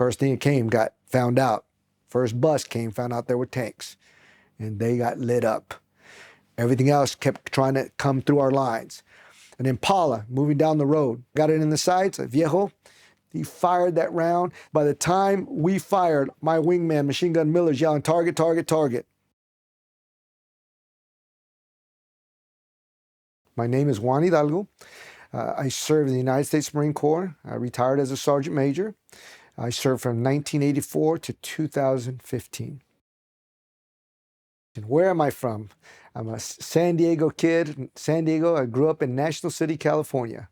First thing that came, got found out. First bus came, found out there were tanks, and they got lit up. Everything else kept trying to come through our lines. An Impala moving down the road, got it in the sights, a viejo. He fired that round. By the time we fired, my wingman, Machine Gun Miller's yelling, target, target, target. My name is Juan Hidalgo. I served in the United States Marine Corps. I retired as a sergeant major. I served from 1984 to 2015. And where am I from? I'm a San Diego kid. San Diego, I grew up in National City, California.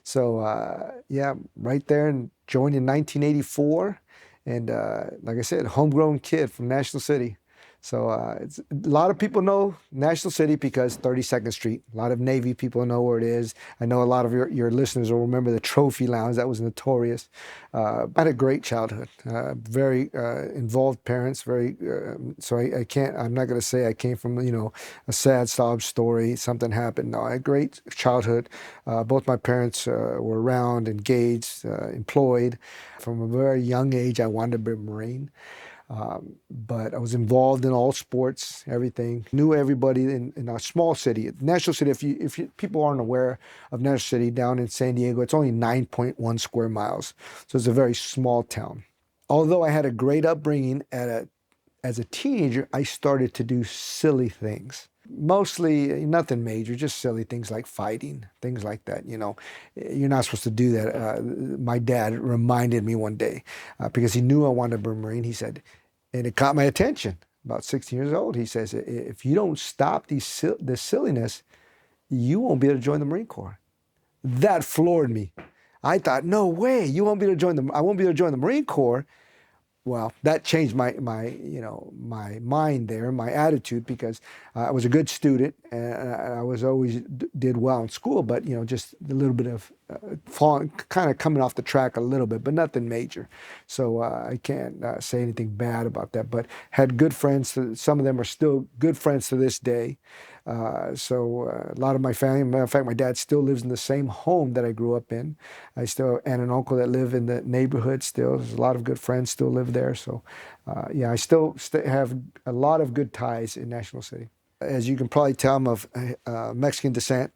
So yeah, right there, and joined in 1984. And like I said, homegrown kid from National City. So it's, a lot of people know National City because 32nd Street. A lot of Navy people know where it is. I know a lot of your listeners will remember the Trophy Lounge. That was notorious. I had a great childhood. Very involved parents. Very so I can't. I'm not going to say I came from a sad sob story. Something happened. No, I had a great childhood. Both my parents were around, engaged, employed. From a very young age, I wanted to be a Marine. But I was involved in all sports, everything. Knew everybody in a small city. National City, if you people aren't aware of National City, down in San Diego, it's only 9.1 square miles. So it's a very small town. Although I had a great upbringing as a teenager, I started to do silly things. Mostly nothing major, just silly things like fighting, things like that. You're not supposed to do that. My dad reminded me one day, because he knew I wanted to be a Marine. He said, and it caught my attention, about 16 years old. He says, if you don't stop this silliness, you won't be able to join the Marine Corps. That floored me. I thought, no way, I won't be able to join the Marine Corps. Well, that changed my mind there, my attitude, because I was a good student and I was always did well in school, but just a little bit of falling, kind of coming off the track a little bit, but nothing major. So I can't say anything bad about that. But had good friends. Some of them are still good friends to this day. So a lot of my family, matter of fact, my dad still lives in the same home that I grew up in. I still have aunt and uncle that live in the neighborhood still. There's a lot of good friends still live there. So yeah, I still have a lot of good ties in National City. As you can probably tell, I'm of Mexican descent.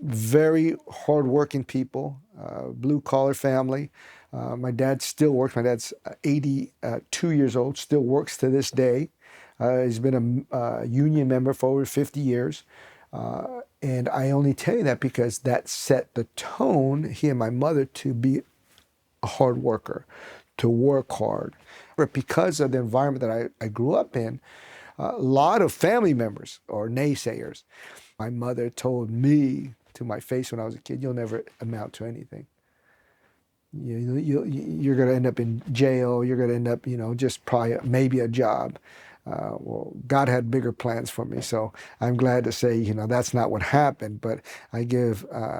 Very hardworking people, blue-collar family. My dad still works. My dad's 82 years old, still works to this day. He's been a union member for over 50 years. And I only tell you that because that set the tone, he and my mother, to be a hard worker, to work hard. But because of the environment that I grew up in, a lot of family members are naysayers. My mother told me to my face when I was a kid, you'll never amount to anything. You're going to end up in jail. You're going to end up, just probably maybe a job. Well, God had bigger plans for me, so I'm glad to say, that's not what happened. But I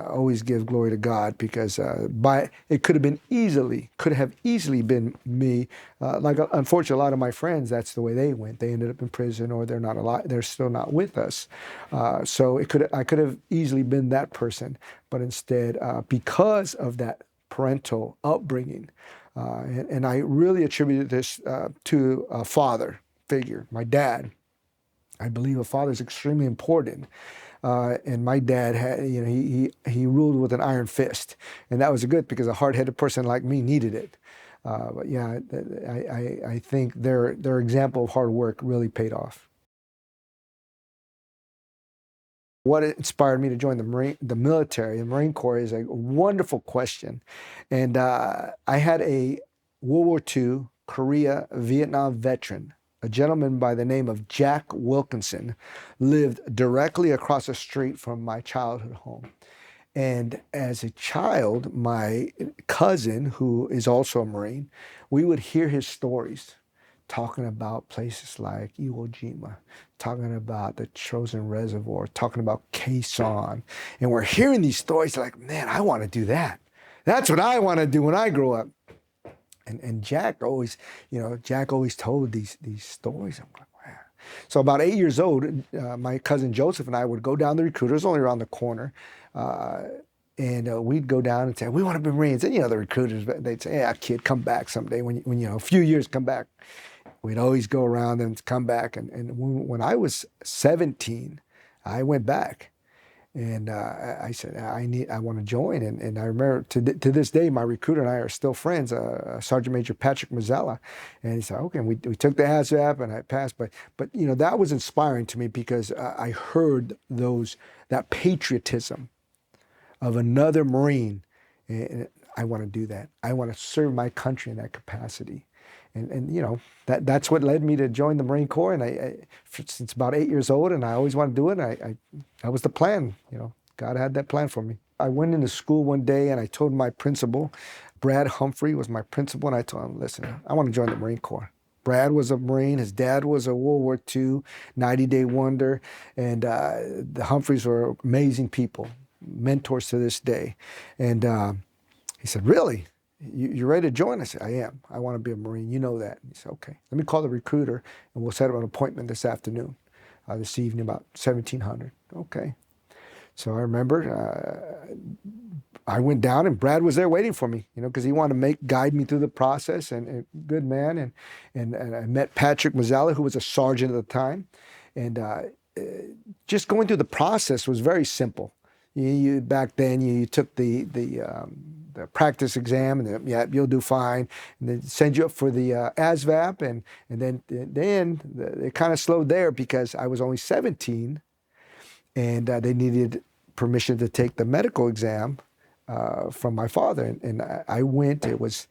always give glory to God, because it could have easily been me. Like unfortunately, a lot of my friends, that's the way they went. They ended up in prison, or they're not alive. They're still not with us. So I could have easily been that person, but instead, because of that parental upbringing, and I really attributed this to a father figure, my dad. I believe a father is extremely important, and my dad had, he ruled with an iron fist, and that was good, because a hard-headed person like me needed it. But yeah, I think their example of hard work really paid off. What inspired me to join the military, the Marine Corps, is a wonderful question, and I had a World War II, Korea, Vietnam veteran. A gentleman by the name of Jack Wilkinson lived directly across the street from my childhood home. And as a child, my cousin, who is also a Marine, we would hear his stories, talking about places like Iwo Jima, talking about the Chosin Reservoir, talking about Quezon. And we're hearing these stories like, man, I want to do that. That's what I want to do when I grow up. And Jack always told these stories. I'm like, wow. So about 8 years old, my cousin Joseph and I would go down the recruiters, only around the corner, And we'd go down and say, we want to be Marines. And, the recruiters, they'd say, yeah, kid, come back someday. When a few years, come back. We'd always go around and come back. And when I was 17, I went back. And I said, I want to join. And I remember to this day, my recruiter and I are still friends, Sergeant Major Patrick Mazzella. And he said, okay, and we took the ASVAB and I passed. But that was inspiring to me because I heard that patriotism of another Marine. And I want to do that. I want to serve my country in that capacity. And that's what led me to join the Marine Corps. And I since about 8 years old, and I always wanted to do it. And that was the plan. God had that plan for me. I went into school one day and I told my principal, Brad Humphrey was my principal, and I told him, listen, I want to join the Marine Corps. Brad was a Marine. His dad was a World War II 90-day wonder. And the Humphreys were amazing people, mentors to this day. And he said, really? You ready to join? I said, I am. I want to be a Marine. You know that. And he said, okay, let me call the recruiter and we'll set up an appointment this afternoon, this evening about 1700. Okay. So I remember I went down and Brad was there waiting for me, because he wanted to guide me through the process, and good man. And I met Patrick Mazzella, who was a sergeant at the time. And just going through the process was very simple. Back then, you took the practice exam, and then, yeah, you'll do fine. And then send you up for the ASVAB, and then it kind of slowed there because I was only 17, and they needed permission to take the medical exam from my father, and I went. It was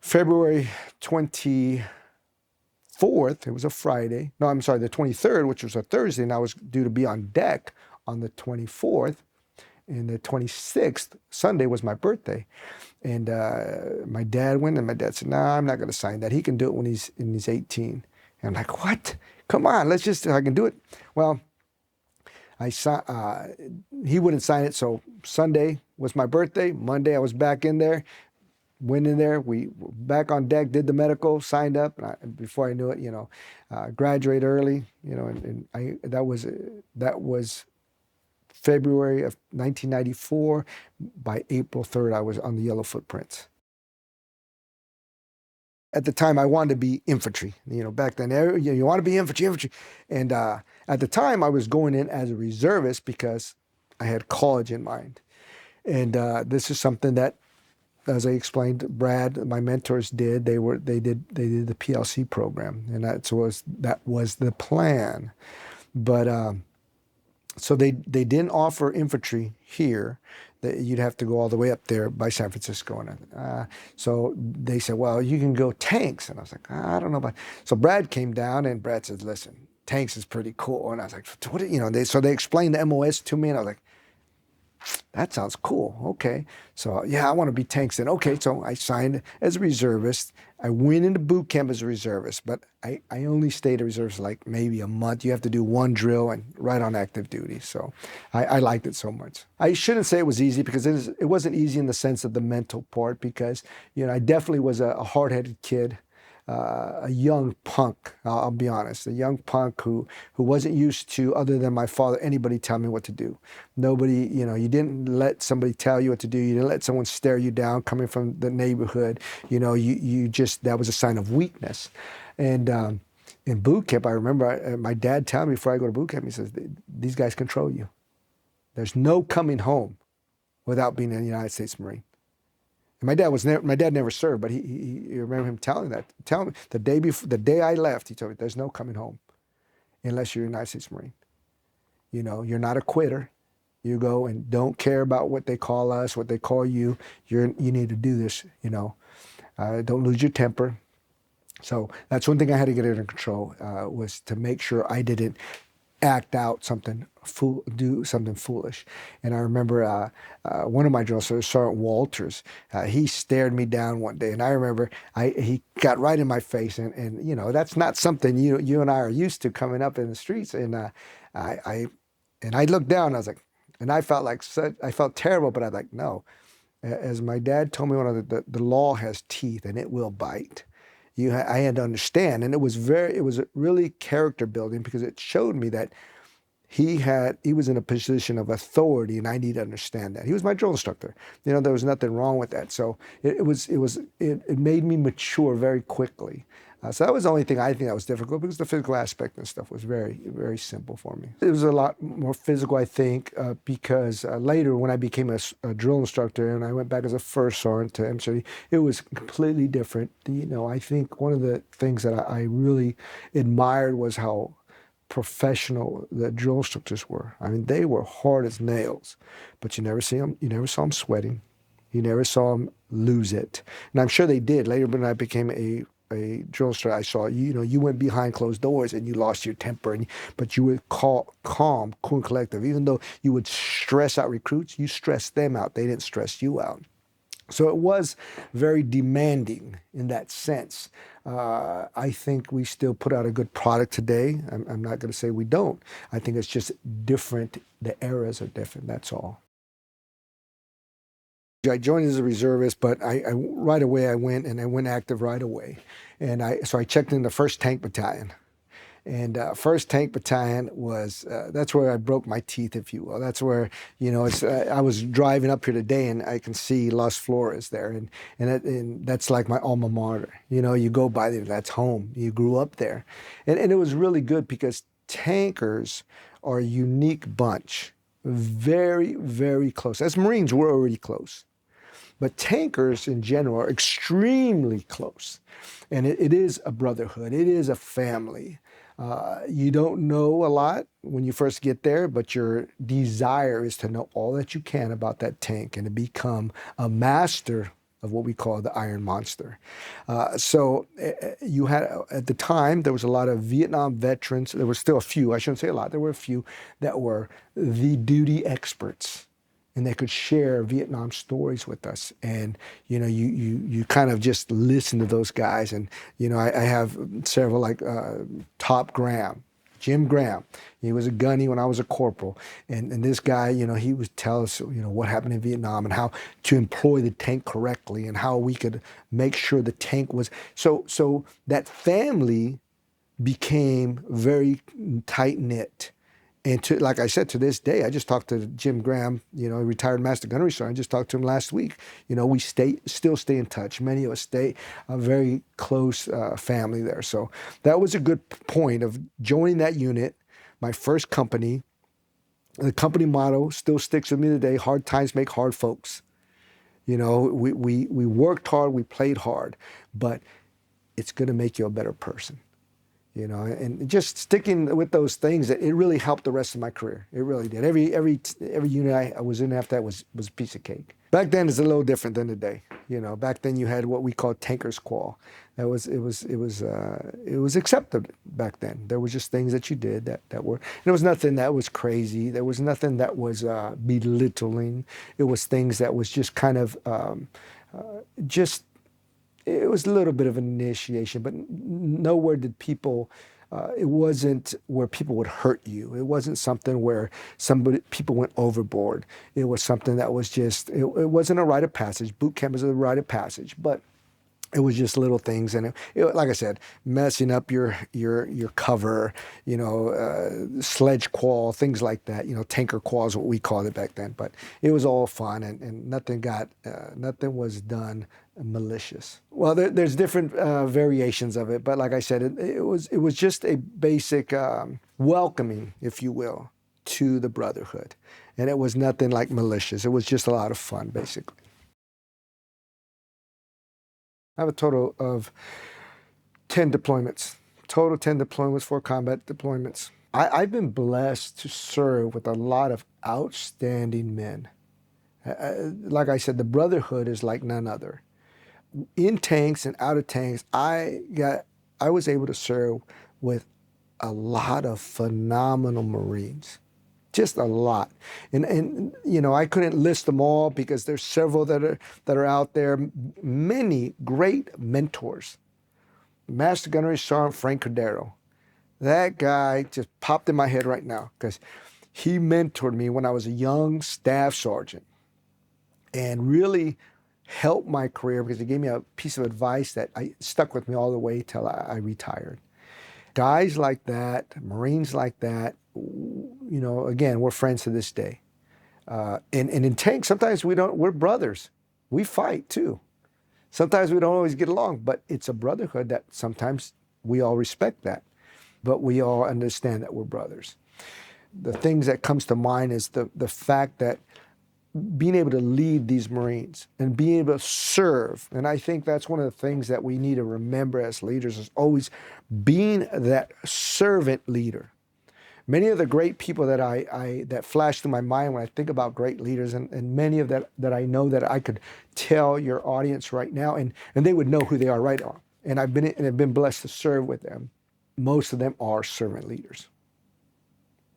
February 24th. It was a Friday. No, I'm sorry, the 23rd, which was a Thursday, and I was due to be on deck on the 24th. And the 26th, Sunday, was my birthday. And my dad went, and my dad said, nah, I'm not going to sign that. He can do it when he's 18. And I'm like, what? Come on, I can do it. Well, he wouldn't sign it, so Sunday was my birthday. Monday, I was back in there, went in there. We were back on deck, did the medical, signed up. And before I knew it, graduated early, that was February of 1994. By April 3rd, I was on the Yellow Footprints. At the time, I wanted to be infantry. Back then, you want to be infantry. And at the time, I was going in as a reservist because I had college in mind. And this is something that, as I explained, Brad, my mentors did. They did the PLC program, and that was the plan. But so they didn't offer infantry here. You'd have to go all the way up there by San Francisco. And so they said, well, you can go tanks. And I was like, I don't know about. So Brad came down, and Brad said, listen, tanks is pretty cool. And I was like, what? So they explained the MOS to me, and I was like, that sounds cool. Okay. So yeah, I want to be tanks then. Okay. So I signed as a reservist. I went into boot camp as a reservist, but I only stayed a reservist like maybe a month. You have to do one drill and right on active duty. So I liked it so much. I shouldn't say it was easy, because it wasn't easy in the sense of the mental part, because, I definitely was a hard-headed kid. A young punk, I'll be honest, a young punk who wasn't used to, other than my father, anybody tell me what to do. Nobody, you didn't let somebody tell you what to do. You didn't let someone stare you down coming from the neighborhood. You just, that was a sign of weakness. And in boot camp, I remember my dad telling me before I go to boot camp, he says, these guys control you. There's no coming home without being a United States Marine. My dad never served, but he remember him telling me the day I left, he told me, there's no coming home unless you're a United States Marine. You're not a quitter. You go and don't care about what they call us, what they call you. You need to do this, don't lose your temper. So that's one thing I had to get under control, was to make sure I didn't act out do something foolish. And I remember one of my drills, Sergeant Walters, he stared me down one day, and I remember he got right in my face, and that's not something you and I are used to coming up in the streets. And I looked down, and I was like, and I felt terrible, but I was like, no. As my dad told me, the law has teeth and it will bite. I had to understand, and it was really character building, because it showed me that he was in a position of authority, and I need to understand that. He was my drill instructor. There was nothing wrong with that. So it made me mature very quickly. So that was the only thing I think that was difficult, because the physical aspect and stuff was very, very simple for me. It was a lot more physical, I think, because later when I became a drill instructor and I went back as a first sergeant to M30, it was completely different. I think one of the things that I really admired was how professional the drill instructors were. I mean, they were hard as nails, but you never saw them sweating. You never saw them lose it. And I'm sure they did. Later when I became a drill instructor, I saw, you went behind closed doors and you lost your temper, but you were calm, cool and collective. Even though you would stress out recruits, you stressed them out. They didn't stress you out. So it was very demanding in that sense. I think we still put out a good product today. I'm not going to say we don't. I think it's just different. The eras are different, that's all. I joined as a reservist, but I right away I went active right away. And so I checked in the 1st Tank Battalion. And 1st Tank Battalion was, that's where I broke my teeth, if you will. That's where, I was driving up here today and I can see Las Flores there. And that's like my alma mater. You go by there, that's home. You grew up there. And it was really good because tankers are a unique bunch. Very, very close. As Marines, we're already close. But tankers in general are extremely close. And it is a brotherhood. It is a family. You don't know a lot when you first get there, but your desire is to know all that you can about that tank and to become a master of what we call the Iron Monster. So you had, at the time, there was a lot of Vietnam veterans. There were still a few, I shouldn't say a lot, there were a few that were the duty experts. And they could share Vietnam stories with us. And, you kind of just listen to those guys. And, I have several like Top Graham, Jim Graham. He was a gunny when I was a corporal. And this guy, he would tell us, what happened in Vietnam and how to employ the tank correctly and how we could make sure the tank was. So that family became very tight-knit. And like I said, to this day, I just talked to Jim Graham, retired Master Gunnery Sergeant. I just talked to him last week. We still stay in touch. Many of us stay a very close family there. So that was a good point of joining that unit, my first company. The company motto still sticks with me today: hard times make hard folks. We worked hard, we played hard, but it's going to make you a better person. And just sticking with those things, it really helped the rest of my career. It really did. Every unit I was in after that was a piece of cake. Back then it's a little different than today. Back then you had what we called tanker's qual. It was accepted back then. There was just things that you did that were. There was nothing that was crazy. There was nothing that was belittling. It was things that was just kind of just. It was a little bit of an initiation, but nowhere did people, it wasn't where people would hurt you. It wasn't something where people went overboard. It was something that was just, it wasn't a rite of passage. Boot camp is a rite of passage, but it was just little things. And like I said, messing up your cover, sledge qual, things like that, tanker qual is what we called it back then. But it was all fun and nothing was done malicious. Well, there's different variations of it, but like I said, it was just a basic welcoming, if you will, to the Brotherhood. And it was nothing like malicious. It was just a lot of fun, basically. I have a total of 10 deployments. Total 10 deployments, 4 combat deployments. I've been blessed to serve with a lot of outstanding men. Like I said, the Brotherhood is like none other. In tanks and out of tanks, I was able to serve with a lot of phenomenal Marines. Just a lot. And I couldn't list them all because there's several that are out there. Many great mentors. Master Gunnery Sergeant Frank Cordero. That guy just popped in my head right now because he mentored me when I was a young staff sergeant and really helped my career because he gave me a piece of advice that stuck with me all the way till I retired. Guys like that, Marines like that, again, we're friends to this day. And in Tank, sometimes we're brothers. We fight too. Sometimes we don't always get along, but it's a brotherhood that sometimes we all respect that. But we all understand that we're brothers. The things that comes to mind is the fact that being able to lead these Marines and being able to serve, and I think that's one of the things that we need to remember as leaders is always being that servant leader. Many of the great people that that flash through my mind when I think about great leaders, and many of that I know that I could tell your audience right now, and they would know who they are right on. And I've been blessed to serve with them. Most of them are servant leaders.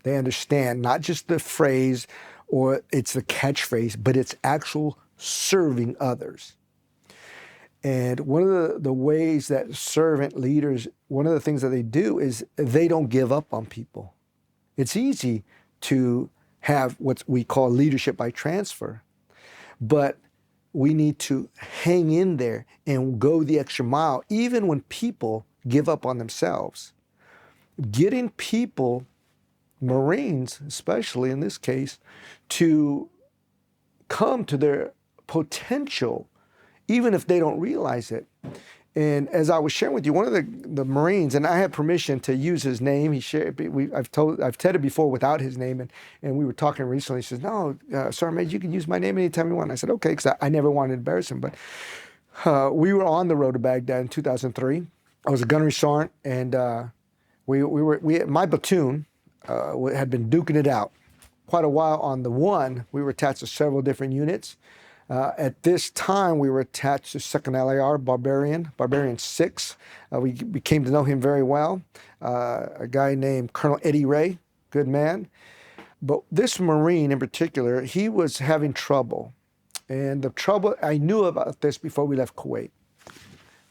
They understand not just the phrase or it's the catchphrase, but it's actual serving others. And one of the ways that servant leaders, one of the things that they do is they don't give up on people. It's easy to have what we call leadership by transfer, but we need to hang in there and go the extra mile, even when people give up on themselves. Getting people, Marines especially in this case, to come to their potential, even if they don't realize it. And as I was sharing with you, one of the Marines, and I had permission to use his name. He shared. I've told it before without his name, and we were talking recently. He says, "No, Sergeant Major, you can use my name anytime you want." I said, "Okay," because I never wanted to embarrass him. But we were on the road to Baghdad in 2003. I was a gunnery sergeant, and my platoon had been duking it out quite a while. On the one, we were attached to several different units. At this time, we were attached to 2nd LAR Barbarian 6. We came to know him very well. A guy named Colonel Eddie Ray, good man. But this Marine in particular, he was having trouble. And the trouble, I knew about this before we left Kuwait.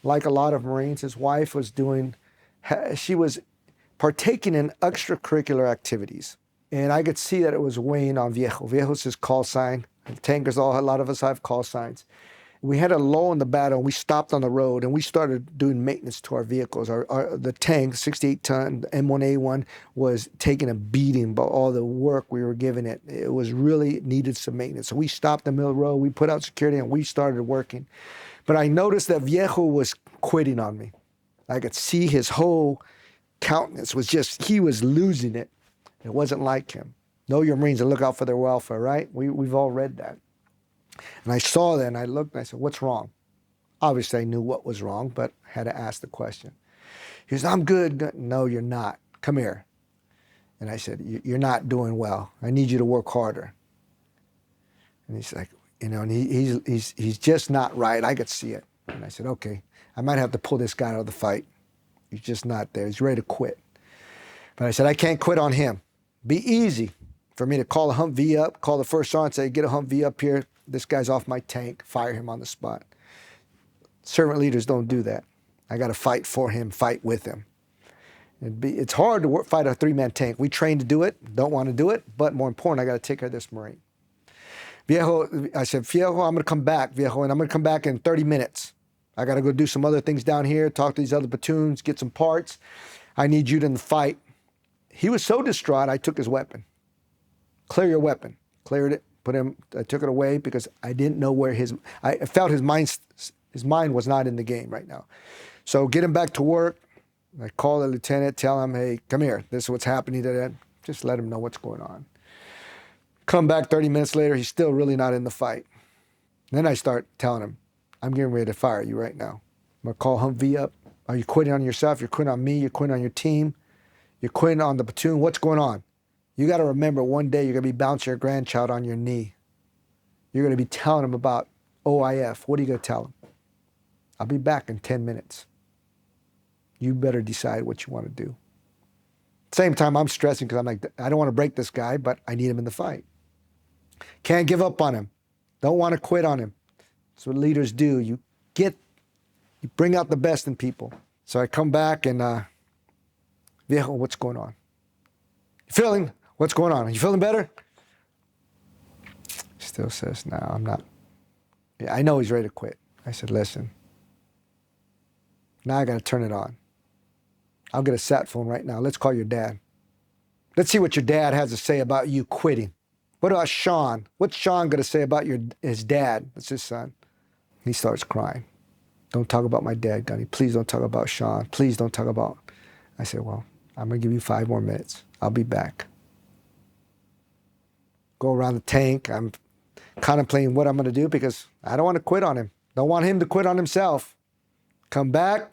Like a lot of Marines, his wife was she was partaking in extracurricular activities. And I could see that it was weighing on Viejo. Viejo's his call sign. Tankers, a lot of us have call signs. We had a lull in the battle, and we stopped on the road, and we started doing maintenance to our vehicles. The tank, 68-ton M1A1, was taking a beating by all the work we were giving it. It was really needed some maintenance. So we stopped in the middle of the road, we put out security, and we started working. But I noticed that Viejo was quitting on me. I could see his whole countenance he was losing it. It wasn't like him. Know your Marines and look out for their welfare, right? We've all read that. And I saw that and I looked and I said, "What's wrong?" Obviously I knew what was wrong, but I had to ask the question. He goes, "I'm good." "No, you're not. Come here." And I said, "You're not doing well. I need you to work harder." And he's like, and he's just not right. I could see it. And I said, "Okay, I might have to pull this guy out of the fight. He's just not there. He's ready to quit." But I said, "I can't quit on him. Be easy for me to call a Humvee up, call the first sergeant, say, 'Get a Humvee up here. This guy's off my tank,' fire him on the spot." Servant leaders don't do that. I got to fight for him, fight with him. It's hard to fight a 3-man tank. We train to do it, don't want to do it, but more important, I got to take care of this Marine. Viejo, I said, "Viejo, I'm going to come back, Viejo, and I'm going to come back in 30 minutes. I got to go do some other things down here, talk to these other platoons, get some parts. I need you to fight." He was so distraught, I took his weapon. "Clear your weapon." Cleared it, I took it away because I didn't know where I felt his mind was not in the game right now. So get him back to work. I call the lieutenant, tell him, "Hey, come here. This is what's happening today." Just let him know what's going on. Come back 30 minutes later, he's still really not in the fight. Then I start telling him, "I'm getting ready to fire you right now. I'm going to call Humvee up. Are you quitting on yourself? You're quitting on me. You're quitting on your team. You're quitting on the platoon. What's going on? You got to remember, one day you're going to be bouncing your grandchild on your knee. You're going to be telling him about OIF. What are you going to tell him? I'll be back in 10 minutes. You better decide what you want to do." Same time, I'm stressing because I'm like, I don't want to break this guy, but I need him in the fight. Can't give up on him. Don't want to quit on him. That's what leaders do. You bring out the best in people. So I come back and, "Viejo, what's going on? What's going on? Are you feeling better?" Still says, "No, I'm not." Yeah, I know he's ready to quit. I said, "Listen, now I got to turn it on. I'll get a sat phone right now. Let's call your dad. Let's see what your dad has to say about you quitting. What about Sean? What's Sean going to say about his dad? That's his son. He starts crying. Don't talk about my dad, Gunny. Please don't talk about Sean. Please don't talk about... I said, well, I'm going to give you 5 more minutes. I'll be back. Go around the tank. I'm contemplating what I'm going to do because I don't want to quit on him. Don't want him to quit on himself. Come back,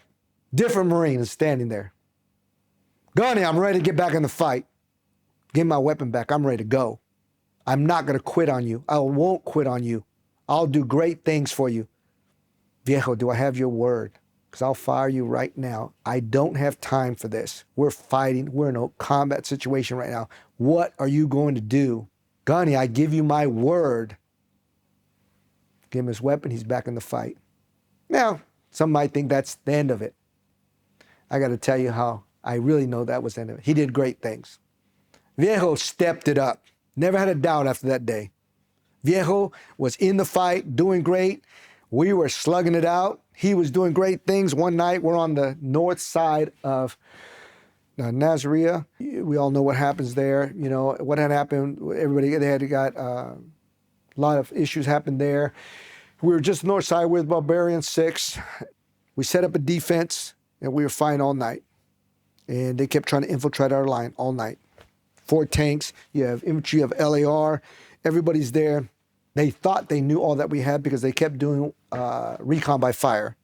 different Marine is standing there. Gunny, I'm ready to get back in the fight. Give my weapon back. I'm ready to go. I'm not going to quit on you. I won't quit on you. I'll do great things for you. Viejo, do I have your word? Because I'll fire you right now. I don't have time for this. We're fighting. We're in a combat situation right now. What are you going to do? Gunny, I give you my word. Give him his weapon. He's back in the fight. Now, some might think that's the end of it. I got to tell you how I really know that was the end of it. He did great things. Viejo stepped it up. Never had a doubt after that day. Viejo was in the fight, doing great. We were slugging it out. He was doing great things. One night, we're on the north side of Nasiriyah. We all know what happens there. You know, what had happened, everybody, they had got a lot of issues happened there. We were just north side with Barbarian 6. We set up a defense, and we were fighting all night. And they kept trying to infiltrate our line all night. 4 tanks, you have infantry, you have LAR, everybody's there. They thought they knew all that we had because they kept doing recon by fire.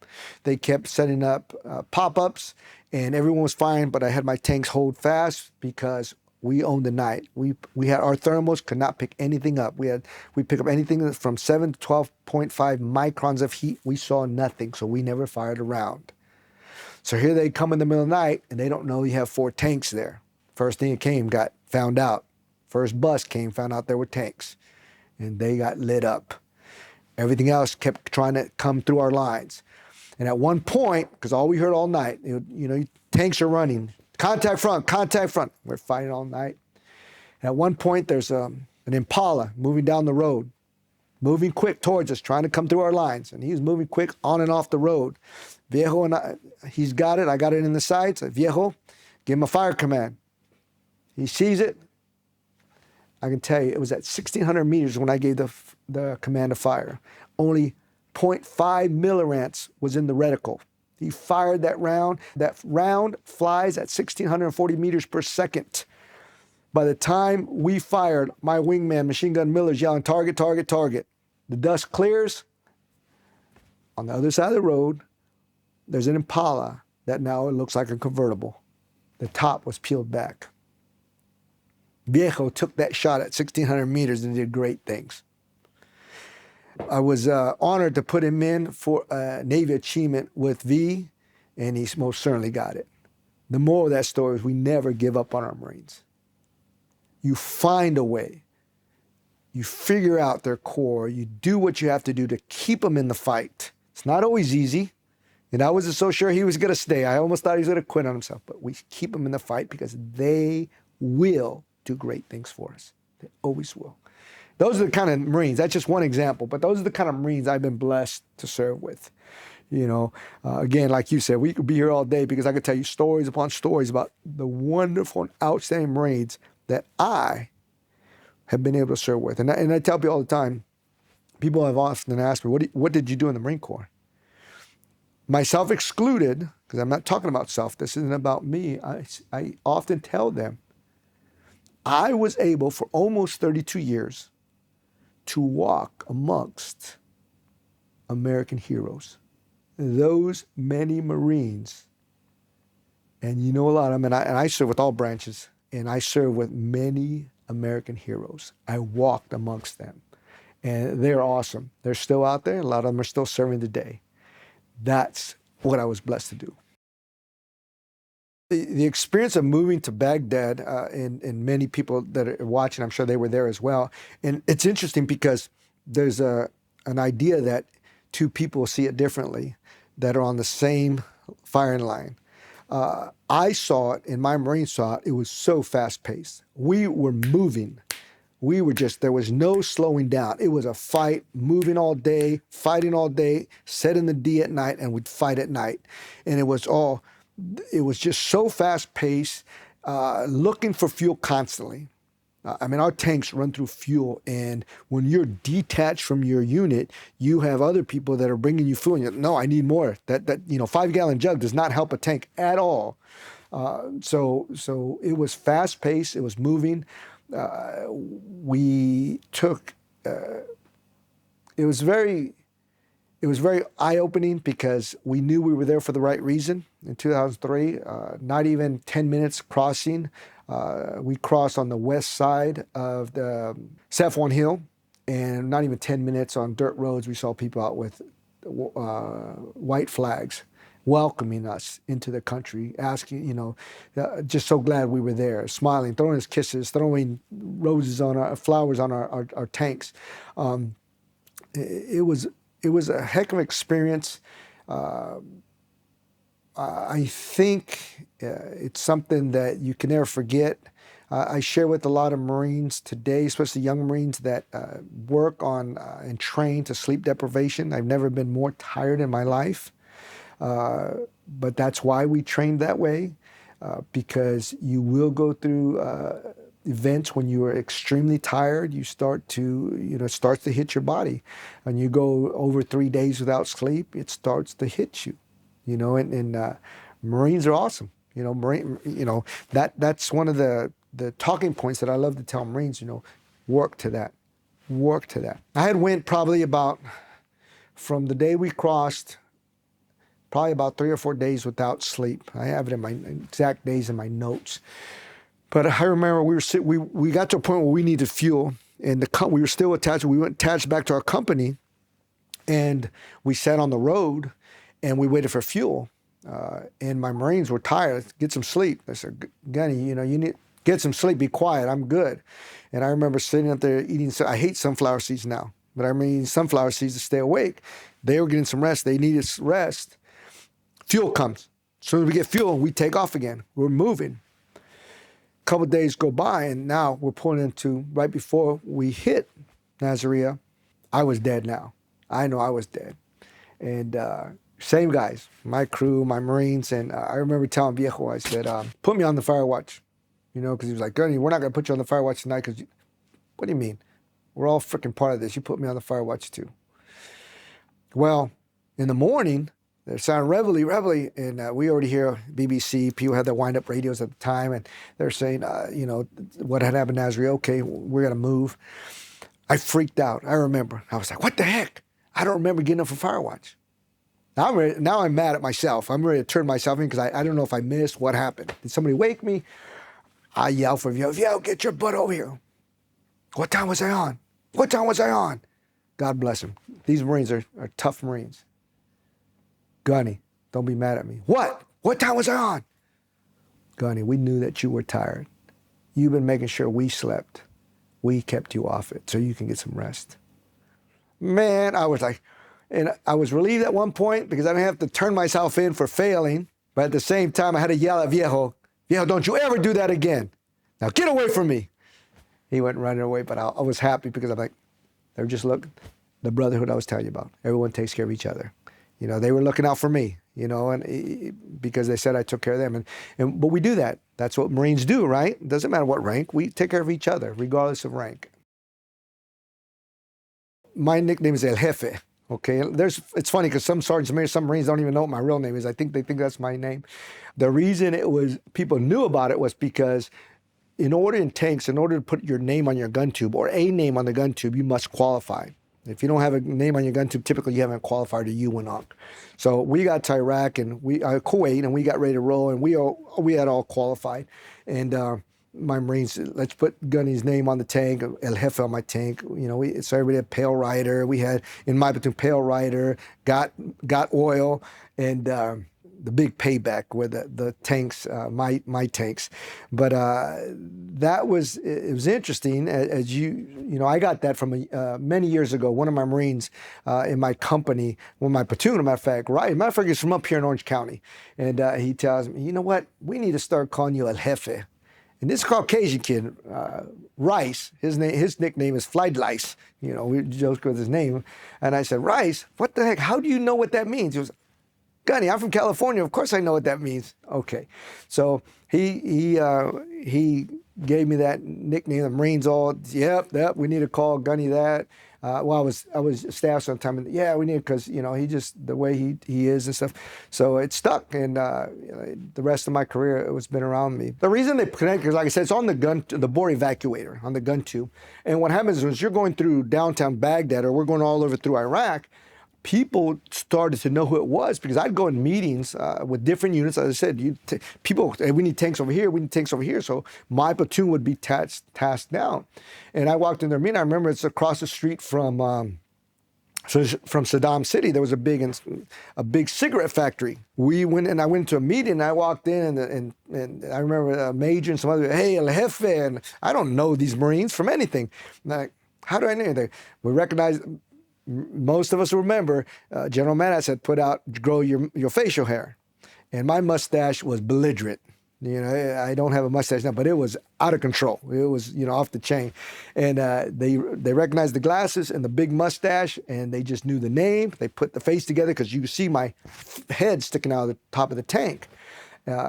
They kept setting up pop-ups, and everyone was firing, but I had my tanks hold fast because we owned the night. We had our thermals, could not pick anything up. We pick up anything from 7 to 12.5 microns of heat. We saw nothing, so we never fired a round. So here they come in the middle of the night, and they don't know you have 4 tanks there. First thing that came, got found out. First bus came, found out there were tanks. And they got lit up. Everything else kept trying to come through our lines. And at one point, because all we heard all night, you know, tanks are running. Contact front, contact front. We're fighting all night. And at one point, there's an Impala moving down the road, moving quick towards us, trying to come through our lines. And he's moving quick on and off the road. Viejo and I, he's got it. I got it in the sights. Viejo, give him a fire command. He sees it. I can tell you, it was at 1,600 meters when I gave the command to fire. Only 0.5 millirants was in the reticle. He fired that round. That round flies at 1,640 meters per second. By the time we fired, my wingman, Machine Gun Miller's yelling, target, target, target. The dust clears. On the other side of the road, there's an Impala that now it looks like a convertible. The top was peeled back. Viejo took that shot at 1,600 meters and did great things. I was honored to put him in for a Navy achievement with V, and he most certainly got it. The moral of that story is we never give up on our Marines. You find a way. You figure out their core. You do what you have to do to keep them in the fight. It's not always easy, and I wasn't so sure he was going to stay. I almost thought he was going to quit on himself, but we keep him in the fight because they will do great things for us. They always will. Those are the kind of Marines. That's just one example, but those are the kind of Marines I've been blessed to serve with. You know, again, like you said, we could be here all day because I could tell you stories upon stories about the wonderful and outstanding Marines that I have been able to serve with. And I tell people all the time, people have often asked me, what did you do in the Marine Corps? Myself excluded, because I'm not talking about self. This isn't about me. I often tell them, I was able for almost 32 years to walk amongst American heroes. Those many Marines, and you know a lot of them, and I serve with all branches, and I serve with many American heroes. I walked amongst them, and they're awesome. They're still out there. A lot of them are still serving today. That's what I was blessed to do. The experience of moving to Baghdad, and many people that are watching, I'm sure they were there as well. And it's interesting because there's an idea that 2 people see it differently that are on the same firing line. I saw it, and my Marines saw it. It was so fast-paced. We were moving. We were there was no slowing down. It was a fight, moving all day, fighting all day, setting the D at night, and we'd fight at night. And it was just so fast-paced, looking for fuel constantly. I mean, our tanks run through fuel, and when you're detached from your unit, you have other people that are bringing you fuel. And you're, no, I need more. That 5-gallon jug does not help a tank at all. So it was fast paced. It was moving. We took. It was very eye-opening because we knew we were there for the right reason. In 2003, not even 10 minutes crossing. We crossed on the west side of the Saffron Hill, and not even 10 minutes on dirt roads, we saw people out with white flags welcoming us into the country, asking, just so glad we were there, smiling, throwing us kisses, throwing flowers on our tanks. It was a heck of an experience. I think it's something that you can never forget. I share with a lot of Marines today, especially young Marines that work on and train to sleep deprivation. I've never been more tired in my life, but that's why we train that way, because you will go through events when you are extremely tired. You start to, it starts to hit your body. And you go over 3 days without sleep, it starts to hit you. And Marines are awesome. That's one of the talking points that I love to tell Marines. Work to that. I had went probably about, from the day we crossed, probably about 3 or 4 days without sleep. I have it in my exact days in my notes. But I remember we got to a point where we needed fuel, and we were still attached. We went attached back to our company, and we sat on the road. And we waited for fuel, and my Marines were tired. Get some sleep. I said, Gunny, you need to get some sleep. Be quiet. I'm good. And I remember sitting up there eating. I hate sunflower seeds now, but I remember eating sunflower seeds to stay awake. They were getting some rest. They needed rest. Fuel comes. As soon as we get fuel, we take off again. We're moving. A couple of days go by, and now we're pulling into, right before we hit Nasiriyah, I was dead now. I know I was dead. And same guys, my crew, my Marines, and I remember telling Viejo, I said, put me on the fire watch, because he was like, Gunny, we're not going to put you on the fire watch tonight, because, what do you mean? We're all freaking part of this. You put me on the fire watch too. Well, in the morning, they're sounding reveille, and we already hear BBC, people had their wind-up radios at the time, and they're saying, what had happened in Nasiriyah, okay, we're going to move. I freaked out. I remember. I was like, what the heck? I don't remember getting up for fire watch. Now I'm mad at myself. I'm ready to turn myself in because I don't know if I missed what happened. Did somebody wake me? I yell for Viejo, get your butt over here. What time was I on? God bless him. These Marines are tough Marines. Gunny, don't be mad at me. What? What time was I on? Gunny, we knew that you were tired. You've been making sure we slept. We kept you off it so you can get some rest. Man, I was like, and I was relieved at one point because I didn't have to turn myself in for failing. But at the same time, I had to yell at Viejo, don't you ever do that again. Now get away from me. He went running away, but I was happy because I'm like, they're just looking. The brotherhood I was telling you about. Everyone takes care of each other. They were looking out for me, and because they said I took care of them. But we do that. That's what Marines do, right? It doesn't matter what rank. We take care of each other, regardless of rank. My nickname is El Jefe. Okay, it's funny because some sergeants, some Marines don't even know what my real name is. I think they think that's my name. The reason people knew about it was because in order to put your name on your gun tube or a name on the gun tube, you must qualify. If you don't have a name on your gun tube, typically you haven't qualified or you went on. So we got to Iraq and Kuwait, and we got ready to roll, and we had all qualified. And my Marines, let's put Gunny's name on the tank, El Jefe on my tank. So everybody had Pale Rider. We had, in my platoon, Pale Rider, got oil, and the big payback with the tanks, my tanks. But it was interesting. As I got that from many years ago. One of my Marines in my company, my platoon, as a matter of fact, he's from up here in Orange County. And he tells me, you know what? We need to start calling you El Jefe. And this Caucasian kid, Rice, his nickname is Flight Lice. We joke with his name. And I said, Rice, what the heck? How do you know what that means? He goes, Gunny, I'm from California. Of course I know what that means. Okay. So he gave me that nickname. The Marines all, yep, we need to call Gunny that. Well, I was staff sometime, and yeah, we need, because he just, the way he is and stuff. So it stuck, and the rest of my career it's been around me. The reason they connect is, like I said, it's on the bore evacuator on the gun tube. And what happens is you're going through downtown Baghdad, or we're going all over through Iraq. People started to know who it was, because I'd go in meetings with different units. As I said, people, hey, we need tanks over here, we need tanks over here. So my platoon would be tasked down. And I walked in their meeting. I remember it's across the street from Saddam City. There was a big cigarette factory. I went into a meeting, and I walked in, and I remember a major and some other, hey, El Jefe, and I don't know these Marines from anything. And like, how do I know anything? We recognize. Most of us remember General Manas had put out, grow your facial hair. And my mustache was belligerent. I don't have a mustache now, but it was out of control. It was, off the chain. And they recognized the glasses and the big mustache, and they just knew the name. They put the face together, because you could see my head sticking out of the top of the tank.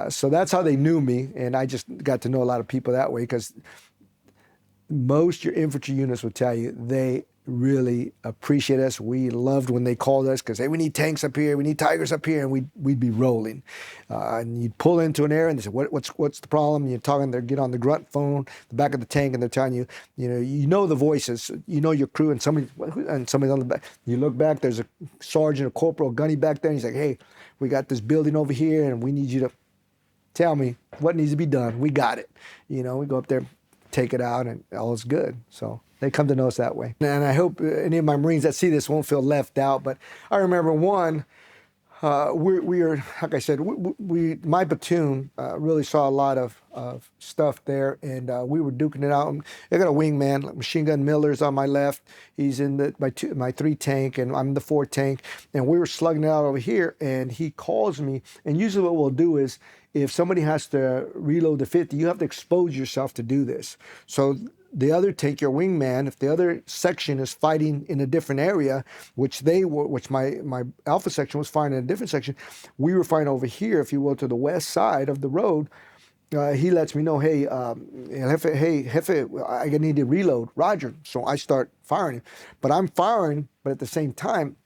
So that's how they knew me. And I just got to know a lot of people that way, because most your infantry units will tell you they really appreciate us. We loved when they called us, because, hey, we need tanks up here, we need Tigers up here, and we'd be rolling. And you'd pull into an area, and they say, what's the problem? You're talking, they get on the grunt phone, the back of the tank, and they're telling you, you know the voices, your crew, and somebody's on the back. You look back, there's a sergeant, a corporal, a gunny back there, and he's like, hey, we got this building over here, and we need you to tell me what needs to be done. We got it. We go up there, take it out, and all is good. So they come to know us that way. And I hope any of my Marines that see this won't feel left out. But I remember one, we are, like I said, my platoon really saw a lot of stuff there, and we were duking it out. I got a wingman, like Machine Gun Miller's on my left. He's in my 3 tank, and I'm in the 4 tank. And we were slugging it out over here, and he calls me. And usually what we'll do is, if somebody has to reload the 50, you have to expose yourself to do this. So the other tank, your wingman, if the other section is fighting in a different area, which my Alpha section was fighting in a different section, we were fighting over here, if you will, to the west side of the road. He lets me know, hey, Jefe, I need to reload. Roger. So I start firing. But I'm firing, but at the same time,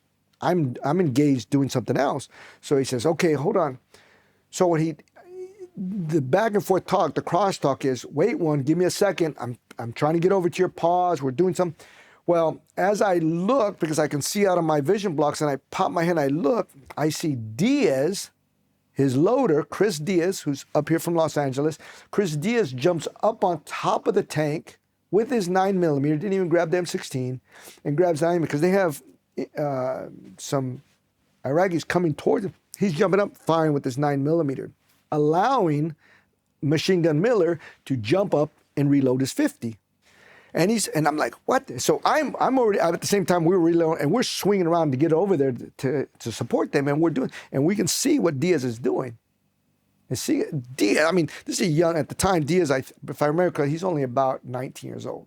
I'm engaged doing something else. So he says, okay, hold on. So the back and forth talk, the crosstalk is, wait, Juan, give me a second. I'm trying to get over to your pause. We're doing something. Well, as I look, because I can see out of my vision blocks, and I pop my head and I look, I see Diaz, his loader, Chris Diaz, who's up here from Los Angeles. Chris Diaz jumps up on top of the tank with his 9mm, didn't even grab the M16, and grabs 9mm, because they have some Iraqis coming towards him. He's jumping up, firing with his 9mm, allowing Machine Gun Miller to jump up and reload his 50. And I'm like, what? So I'm already, at the same time we're reloading, and we're swinging around to get over there to support them, and we can see what Diaz is doing. And see, Diaz, I mean, this is young, at the time, Diaz, if I remember correctly, he's only about 19 years old.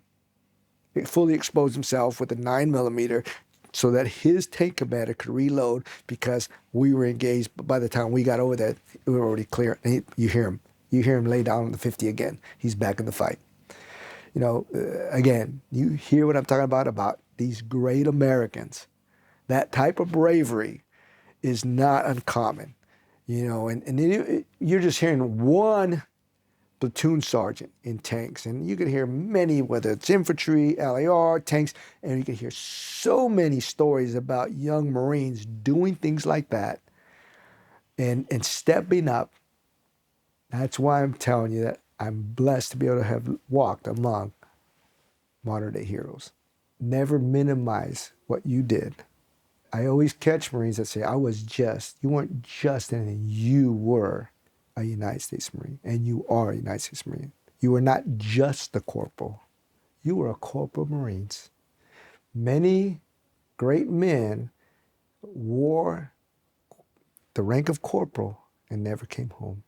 He fully exposed himself with a 9mm, so that his tank commander could reload, because we were engaged. But by the time we got over there, we were already clear. And you hear him lay down on the 50 again. He's back in the fight. Again, you hear what I'm talking about these great Americans. That type of bravery is not uncommon, and you're just hearing one platoon sergeant in tanks, and you can hear many, whether it's infantry, LAR, tanks, and you can hear so many stories about young Marines doing things like that and stepping up. That's why I'm telling you that I'm blessed to be able to have walked among modern day heroes. Never minimize what you did. I always catch Marines that say, you weren't just anything, you were a United States Marine, and you are a United States Marine. You were not just a corporal. You were a corporal Marines. Many great men wore the rank of corporal and never came home.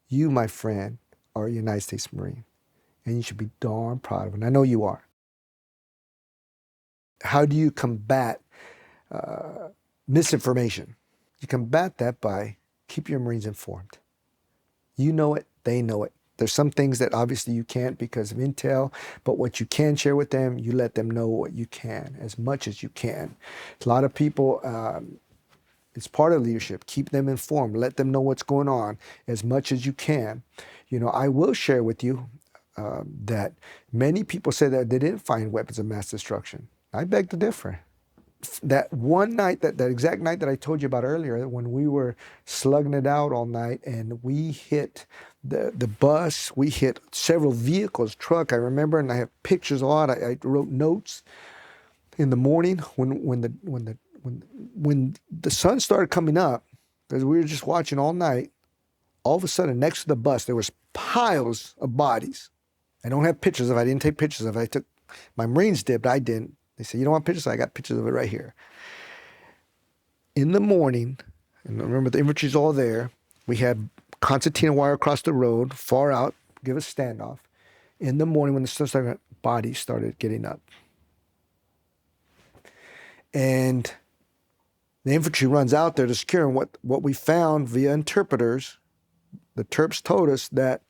You, my friend, are a United States Marine, and you should be darn proud of it. And I know you are. How do you combat misinformation? You combat that by keep your Marines informed. You know it, they know it. There's some things that obviously you can't because of intel, but what you can share with them, you let them know what you can, as much as you can. A lot of people, it's part of leadership. Keep them informed. Let them know what's going on as much as you can. You know, I will share with you that many people say that they didn't find weapons of mass destruction. I beg to differ. That one night, that exact night that I told you about earlier, when we were slugging it out all night and we hit the bus, we hit several vehicles, truck, I remember, and I have pictures a lot. I wrote notes in the morning when the sun started coming up, because we were just watching all night. All of a sudden, next to the bus, there was piles of bodies. I don't have pictures of it. I didn't take pictures of it. I took, my Marines did, but I didn't. They said, you don't want pictures? I got pictures of it right here. In the morning, and remember the infantry's all there, we had concertina wire across the road, far out, give us standoff. In the morning when the sun started, bodies started getting up. And the infantry runs out there to secure, and what we found via interpreters, the Terps told us that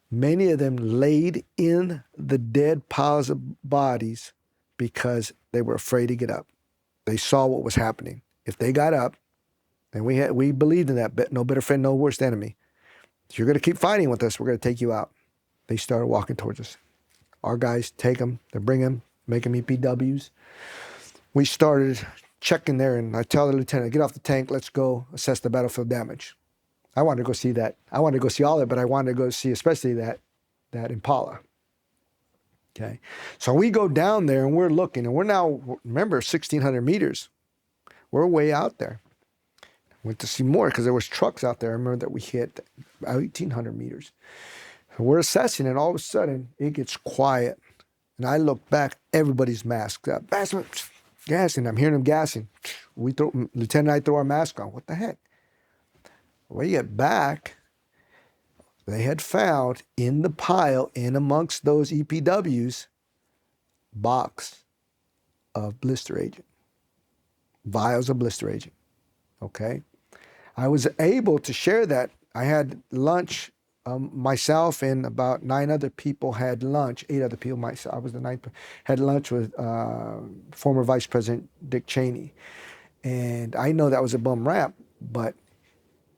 many of them laid in the dead piles of bodies because they were afraid to get up. They saw what was happening. If they got up, and we believed in that, no better friend, no worse enemy. If you're going to keep fighting with us, we're going to take you out. They started walking towards us. Our guys take them, they bring them, make them EPWs. We started checking there, and I tell the lieutenant, get off the tank, let's go assess the battlefield damage. I wanted to go see that. I wanted to go see all of it, but I wanted to go see especially that Impala. Okay, so we go down there and we're looking, and we're now, remember, 1,600 meters. We're way out there. Went to see more because there was trucks out there. I remember that we hit 1,800 meters. So we're assessing, and all of a sudden it gets quiet. And I look back, everybody's masked up. Gassing, I'm hearing them gassing. Lieutenant and I throw our mask on. What the heck? When we get back, they had found in the pile, in amongst those EPWs, box of blister agent, vials of blister agent. Okay, I was able to share that. I had lunch. Myself and about 9 other people had lunch. 8 other people. I was the 9th. Had lunch with former Vice President Dick Cheney, and I know that was a bum rap, but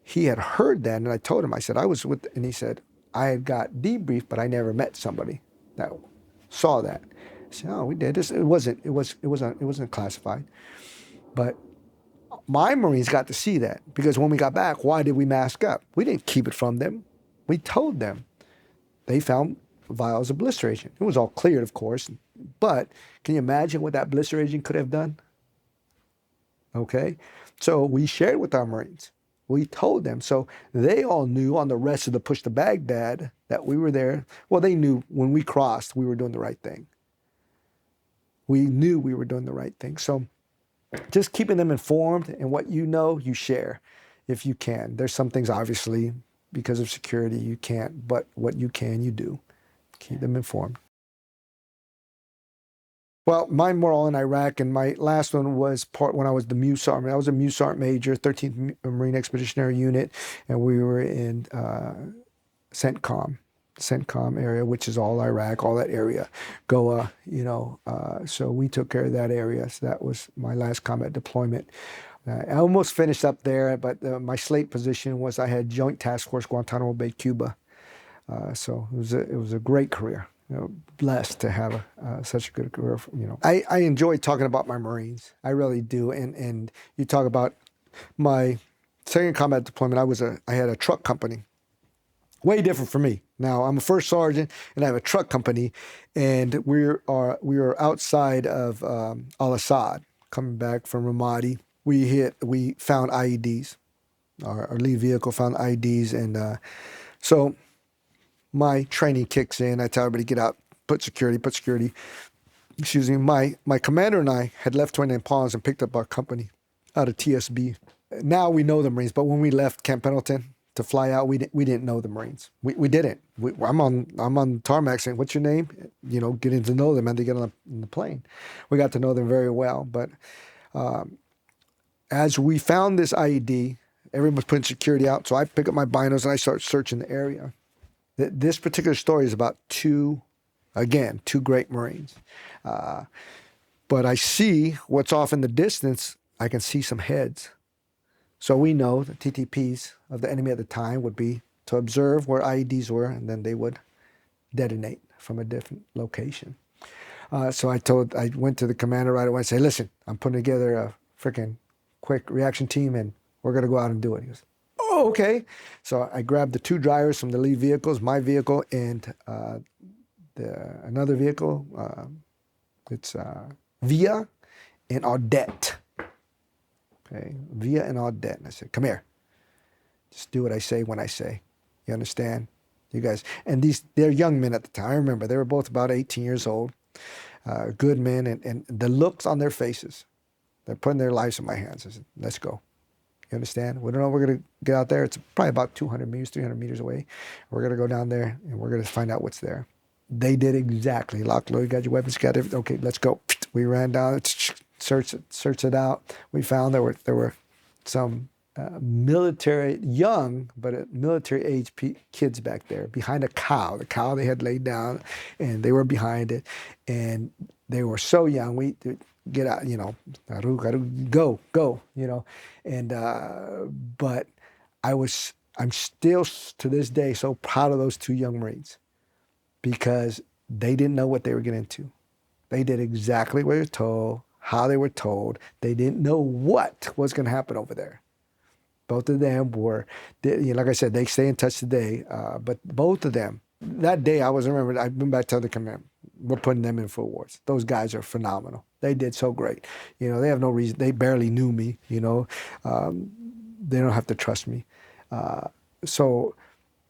he had heard that, and I told him. I said I was with, and he said I had got debriefed, but I never met somebody that saw that. I said, oh, we did. It wasn't classified, but my Marines got to see that, because when we got back, why did we mask up? We didn't keep it from them. We told them. They found vials of blister agent. It was all cleared, of course, but can you imagine what that blister agent could have done? Okay, so we shared with our Marines. We told them, so they all knew on the rest of the push to Baghdad that we were there. Well, they knew when we crossed, we were doing the right thing. We knew we were doing the right thing. So just keeping them informed, and what you know, you share if you can. There's some things, obviously, because of security, you can't, but what you can, you do. Keep them informed. Well, mine were all in Iraq, and my last one was part when I was the MEU Sergeant. I was a MEU Sergeant Major, 13th Marine Expeditionary Unit, and we were in CENTCOM area, which is all Iraq, all that area, Goa, so we took care of that area. So that was my last combat deployment. I almost finished up there, but my slate position was I had Joint Task Force Guantanamo Bay, Cuba. So it was a great career. Blessed to have such a good career. I enjoy talking about my Marines. I really do. And you talk about my second combat deployment. I had a truck company. Way different for me. Now I'm a first sergeant and I have a truck company, and we are outside of Al-Assad, coming back from Ramadi. We found IEDs. Our lead vehicle found IEDs, and so my training kicks in. I tell everybody, get out, put security. Excuse me. My commander and I had left Twentynine Palms and picked up our company out of TSB. Now we know the Marines, but when we left Camp Pendleton to fly out, we didn't know the Marines. We didn't. I'm on tarmac saying, "What's your name?" Getting to know them, and they get on the plane. We got to know them very well, but As we found this IED, everyone's putting security out. So I pick up my binos and I start searching the area. This particular story is about two great Marines. But I see what's off in the distance. I can see some heads. So we know the TTPs of the enemy at the time would be to observe where IEDs were, and then they would detonate from a different location. So I went to the commander right away and said, listen, I'm putting together a freaking quick reaction team and we're going to go out and do it. He goes, oh, okay. So I grabbed the two drivers from the lead vehicles, my vehicle and another vehicle. It's Via and Audette. Okay, Via and Audette. And I said, come here. Just do what I say when I say. You understand? You guys. And they're young men at the time. I remember they were both about 18 years old. Good men. And the looks on their faces. They're putting their lives in my hands. I said, let's go. You understand? We don't know we're going to get out there. It's probably about 200 meters, 300 meters away. We're going to go down there and we're going to find out what's there. They did exactly. Lock, load, got your weapons, got everything. Okay, let's go. We ran down, searched it out. We found there were some young but military age kids back there behind a cow. The cow they had laid down, and they were behind it, and they were so young. We get out, go, and but I'm still to this day so proud of those two young Marines because they didn't know what they were getting into. They did exactly what they were told, how they were told. They didn't know what was going to happen over there. Both of them were, like I said, they stay in touch today. But both of them, that day I've been back to the command. We're putting them in full wars. Those guys are phenomenal. They did so great. They have no reason. They barely knew me. They don't have to trust me. So,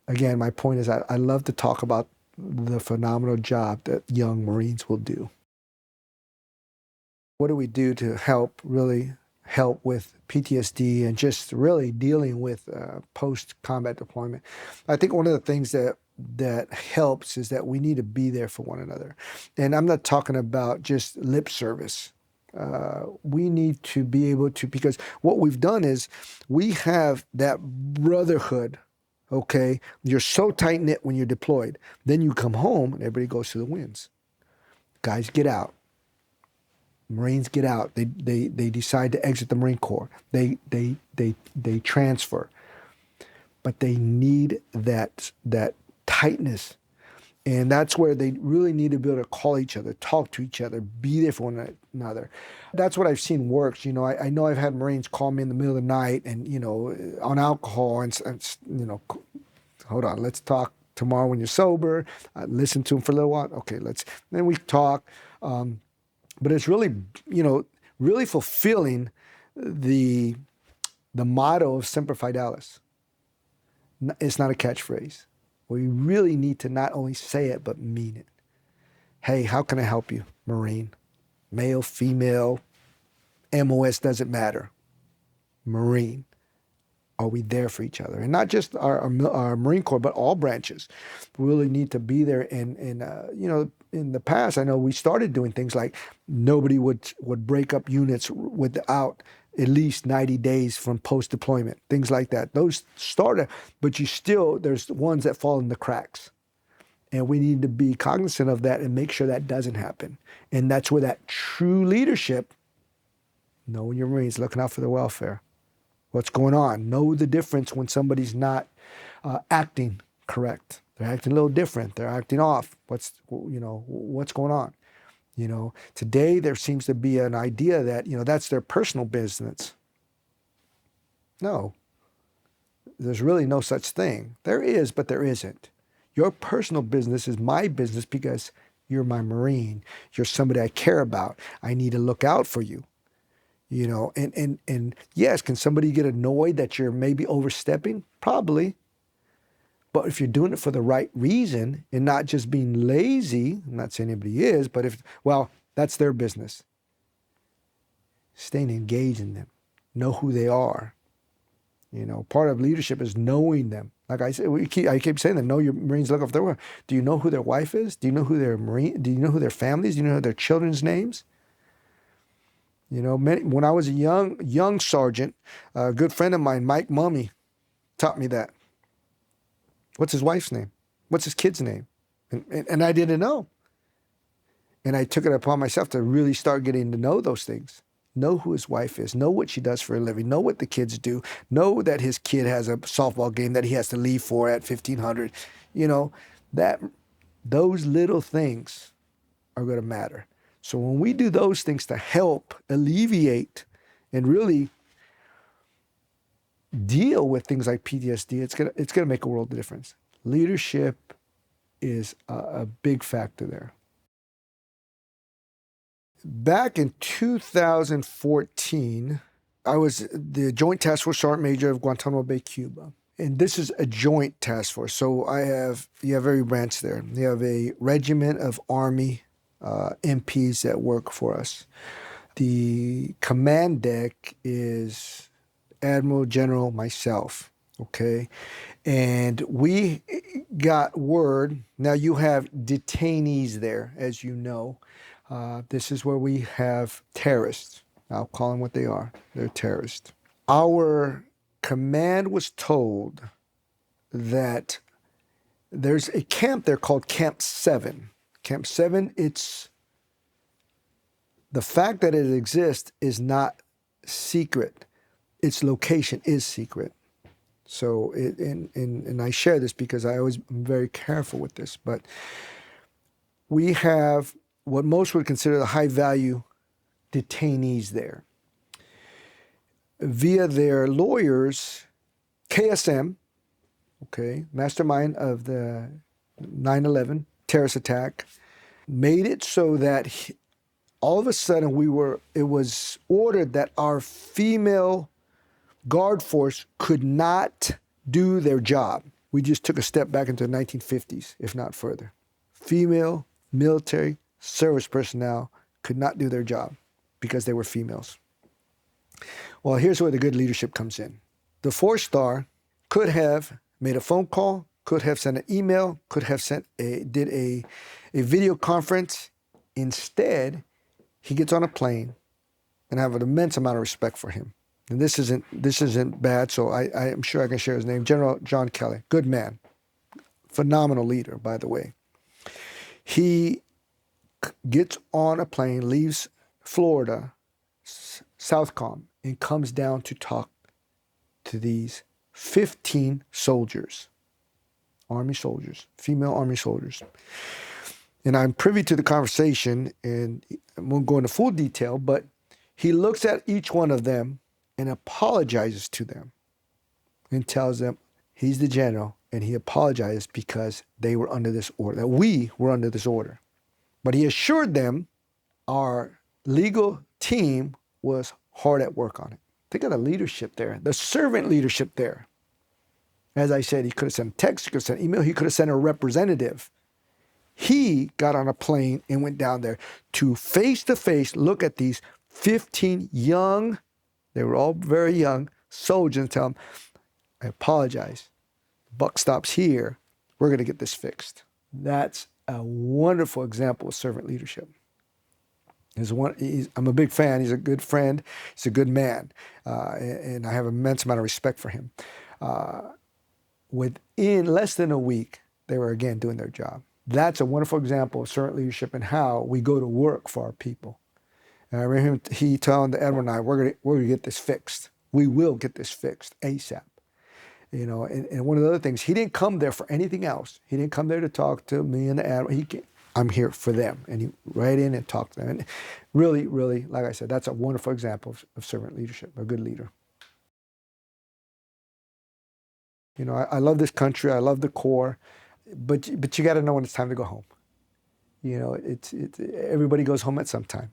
again, my point is I love to talk about the phenomenal job that young Marines will do. What do we do to really help with PTSD and just really dealing with post-combat deployment? I think one of the things that helps is that we need to be there for one another. And I'm not talking about just lip service. We need to be able to, because what we've done is we have that brotherhood. Okay, you're so tight-knit when you're deployed. Then you come home and everybody goes to the winds. Guys get out. Marines get out. They decide to exit the Marine Corps. They transfer. But they need that tightness. And that's where they really need to be able to call each other, talk to each other, be there for one another. That's what I've seen works. I know I've had Marines call me in the middle of the night and, on alcohol and hold on, let's talk tomorrow when you're sober. Listen to them for a little while. Okay, then we talk. But it's really, really fulfilling the motto of Semper Fidelis. It's not a catchphrase. We really need to not only say it, but mean it. Hey, how can I help you, Marine? Male, female, MOS doesn't matter. Marine. Are we there for each other? And not just our Marine Corps, but all branches. We really need to be there. And in the past, I know we started doing things like nobody would break up units without at least 90 days from post-deployment, things like that. Those started, but there's ones that fall in the cracks. And we need to be cognizant of that and make sure that doesn't happen. And that's where that true leadership, knowing your Marines, looking out for their welfare. What's going on? Know the difference when somebody's not acting correct. They're acting a little different. They're acting off. What's going on? Today there seems to be an idea that, that's their personal business. No, there's really no such thing. There is, but there isn't. Your personal business is my business because you're my Marine. You're somebody I care about. I need to look out for you. And yes, can somebody get annoyed that you're maybe overstepping? Probably. But if you're doing it for the right reason and not just being lazy, I'm not saying anybody is, but that's their business. Staying engaged in them. Know who they are. Part of leadership is knowing them. Like I said, I keep saying that. Know your Marines, look up their work. Do you know who their wife is? Do you know who their Marine? Do you know who their families? Do you know their children's names? You know, when I was a young sergeant, a good friend of mine, Mike Mummy, taught me that. What's his wife's name? What's his kid's name? And I didn't know. And I took it upon myself to really start getting to know those things. Know who his wife is, know what she does for a living, know what the kids do, know that his kid has a softball game that he has to leave for at 1500. You know, those little things are going to matter. So when we do those things to help alleviate and really deal with things like PTSD, it's gonna make a world of difference. Leadership is a big factor there. Back in 2014, I was the Joint Task Force Sergeant Major of Guantanamo Bay, Cuba. And this is a joint task force. So you have every branch there. You have a regiment of Army MPs that work for us. The command deck is Admiral, General, myself, okay? And we got word, now you have detainees there, as you know. This is where we have terrorists. I'll call them what they are. They're terrorists. Our command was told that there's a camp there called Camp 7. Camp 7, it's the fact that it exists is not secret. Its location is secret. So, and I share this because I'm very careful with this, but we have what most would consider the high-value detainees there. Via their lawyers, KSM, okay, mastermind of the 9/11 terrorist attack, made it so that all of a sudden it was ordered that our female guard force could not do their job. We just took a step back into the 1950s, if not further. Female military service personnel could not do their job because they were females. Well, here's where the good leadership comes in. The 4-star could have made a phone call, could have sent an email, could have did a video conference. Instead, he gets on a plane, and I have an immense amount of respect for him. And this isn't bad, so I'm sure I can share his name. General John Kelly, good man, phenomenal leader, by the way. He gets on a plane, leaves Florida, Southcom, and comes down to talk to these 15 soldiers, Army soldiers, female Army soldiers. And I'm privy to the conversation, and I won't go into full detail, but he looks at each one of them and apologizes to them and tells them he's the general and he apologized because they were under this order, that we were under this order. But he assured them our legal team was hard at work on it. Think of the leadership there, the servant leadership there. As I said, he could have sent a text, he could have sent an email, he could have sent a representative. He got on a plane and went down there to face look at these 15 young, they were all very young, soldiers, and tell them, I apologize. The buck stops here. We're going to get this fixed. That's a wonderful example of servant leadership. I'm a big fan. He's a good friend. He's a good man. And I have an immense amount of respect for him. Within less than a week, they were again doing their job. That's a wonderful example of servant leadership and how we go to work for our people. And I remember he telling the Admiral and I, we're gonna get this fixed. We will get this fixed ASAP. You know, and one of the other things, he didn't come there for anything else. He didn't come there to talk to me and the Admiral. I'm here for them. And he right in and talked to them. And really, really, like I said, that's a wonderful example of servant leadership, a good leader. You know, I love this country. I love the Corps. But you got to know when it's time to go home. You know, it's everybody goes home at some time.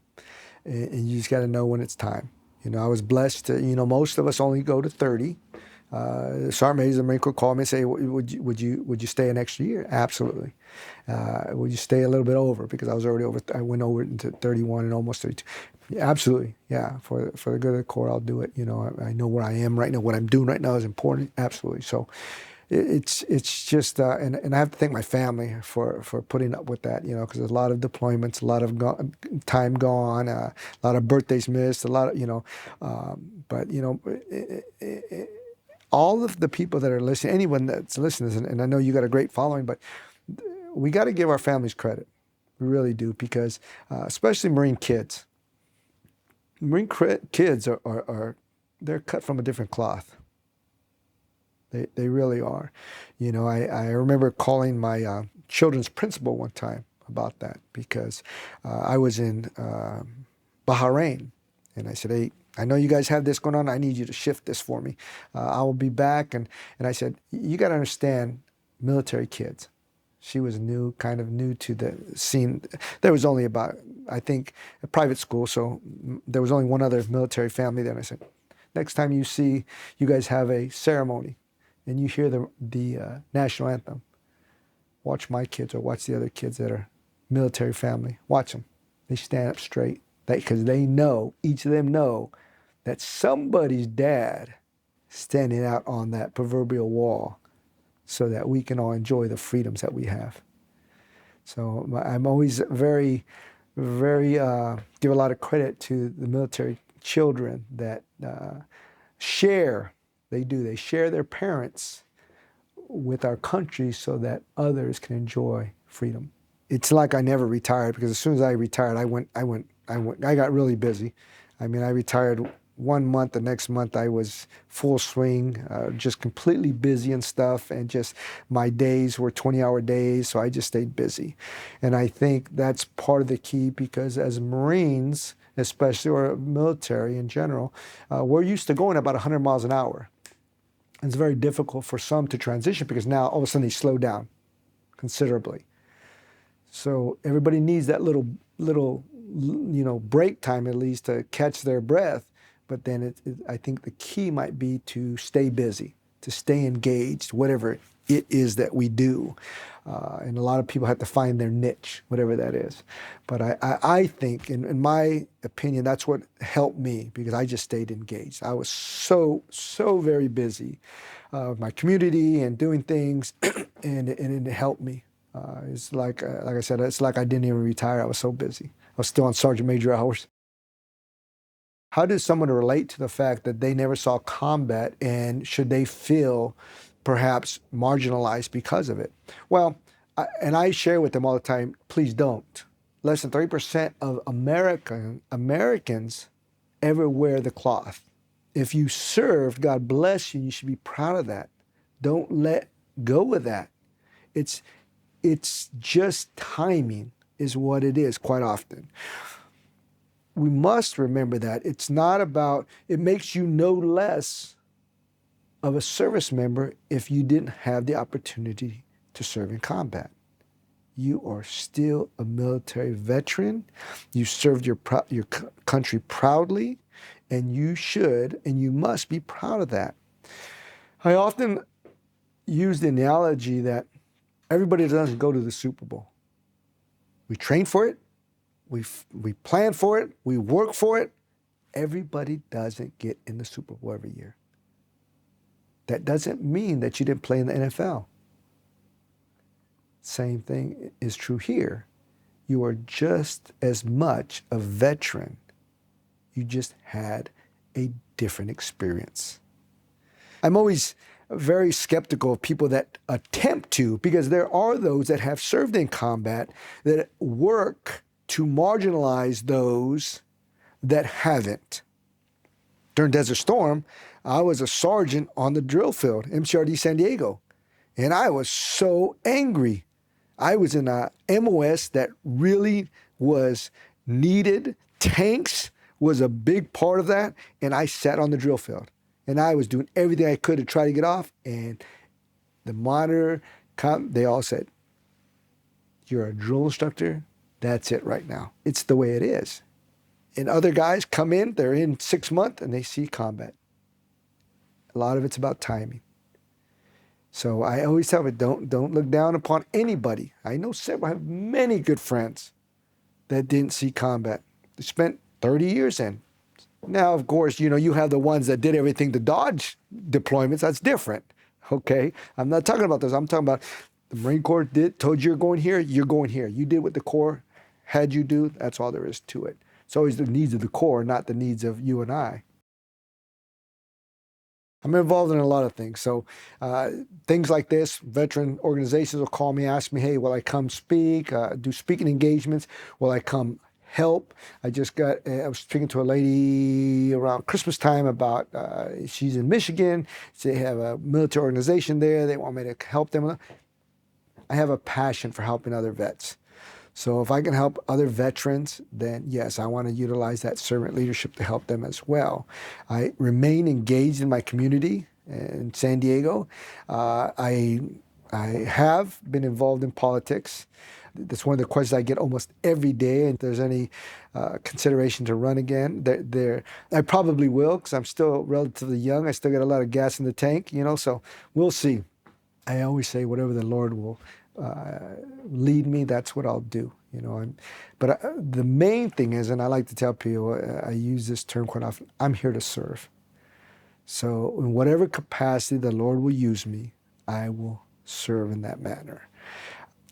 And you just got to know when it's time. You know, I was blessed to, you know, most of us only go to 30. The Sergeant Major of the Marine Corps called me and say, would you stay an extra year? Absolutely. Would you stay a little bit over? Because I was already over, I went over into 31 and almost 32. Yeah, absolutely. Yeah, for the good of the Corps, I'll do it. You know, I know where I am right now. What I'm doing right now is important. Absolutely. So it's just, and I have to thank my family for putting up with that, because a lot of deployments, a lot of time gone, a lot of birthdays missed, a lot of, but, all of the people that are listening, anyone that's listening, and I know you got a great following, but we got to give our families credit. We really do, because especially Marine kids. Marine kids they're cut from a different cloth. They really are. I remember calling my children's principal one time about that, because I was in Bahrain, and I said, hey, I know you guys have this going on. I need you to shift this for me. I will be back. And I said, you got to understand military kids. She was kind of new to the scene. There was only about, I think, a private school, so there was only one other military family there. And I said, next time you guys have a ceremony and you hear the national anthem, watch my kids or watch the other kids that are military family. Watch them. They stand up straight, because they know, each of them know, that somebody's dad standing out on that proverbial wall so that we can all enjoy the freedoms that we have. So I'm always very, very, give a lot of credit to the military children that share their parents with our country so that others can enjoy freedom. It's like I never retired, because as soon as I retired, I got really busy. I mean, I retired 1 month, the next month I was full swing, just completely busy and stuff, and just my days were 20-hour days, so I just stayed busy. And I think that's part of the key, because as Marines, especially, or military in general, we're used to going about 100 miles an hour. It's very difficult for some to transition, because now all of a sudden they slow down considerably. So everybody needs that little break time, at least, to catch their breath. But then I think the key might be to stay busy, to stay engaged, whatever it is that we do. And a lot of people have to find their niche, whatever that is. But I think, in my opinion, that's what helped me, because I just stayed engaged. I was so very busy with my community and doing things, and it helped me. It's like I said, it's like I didn't even retire. I was so busy. I was still on sergeant major hours. How does someone relate to the fact that they never saw combat, and should they feel perhaps marginalized because of it? Well, I share with them all the time, please don't. Less than 3% of Americans ever wear the cloth. If you served, God bless you, you should be proud of that. Don't let go of that. It's just timing is what it is quite often. We must remember that it's not about, it makes you no less of a service member if you didn't have the opportunity to serve in combat. You are still a military veteran. You served your country proudly, and you should and you must be proud of that. I often use the analogy that everybody doesn't go to the Super Bowl. We train for it. We plan for it. We work for it. Everybody doesn't get in the Super Bowl every year. That doesn't mean that you didn't play in the NFL. Same thing is true here. You are just as much a veteran. You just had a different experience. I'm always very skeptical of people that attempt to, because there are those that have served in combat that work to marginalize those that haven't. During Desert Storm, I was a sergeant on the drill field, MCRD San Diego, and I was so angry. I was in a MOS that really was needed. Tanks was a big part of that, and I sat on the drill field. And I was doing everything I could to try to get off, and the monitor, they all said, you're a drill instructor, that's it right now. It's the way it is. And other guys come in, they're in 6 months, and they see combat. A lot of it's about timing. So I always tell them, don't look down upon anybody. I know several, I have many good friends that didn't see combat. They spent 30 years in. Now, of course, you have the ones that did everything to dodge deployments. That's different. Okay, I'm not talking about those. I'm talking about the Marine Corps told you you're going here, you're going here. You did what the Corps had you do. That's all there is to it. It's always the needs of the Corps, not the needs of you and I. I'm involved in a lot of things. So things like this, veteran organizations will call me, ask me, hey, will I come speak, do speaking engagements? Will I come help? I was speaking to a lady around Christmas time about, she's in Michigan. They have a military organization there. They want me to help them. I have a passion for helping other vets. So if I can help other veterans, then yes, I want to utilize that servant leadership to help them as well. I remain engaged in my community in San Diego. I have been involved in politics. That's one of the questions I get almost every day. And if there's any consideration to run again, I probably will, because I'm still relatively young. I still got a lot of gas in the tank, so we'll see. I always say whatever the Lord will lead me, that's what I'll do, But the main thing is, and I like to tell people, I use this term quite often, I'm here to serve. So in whatever capacity the Lord will use me, I will serve in that manner.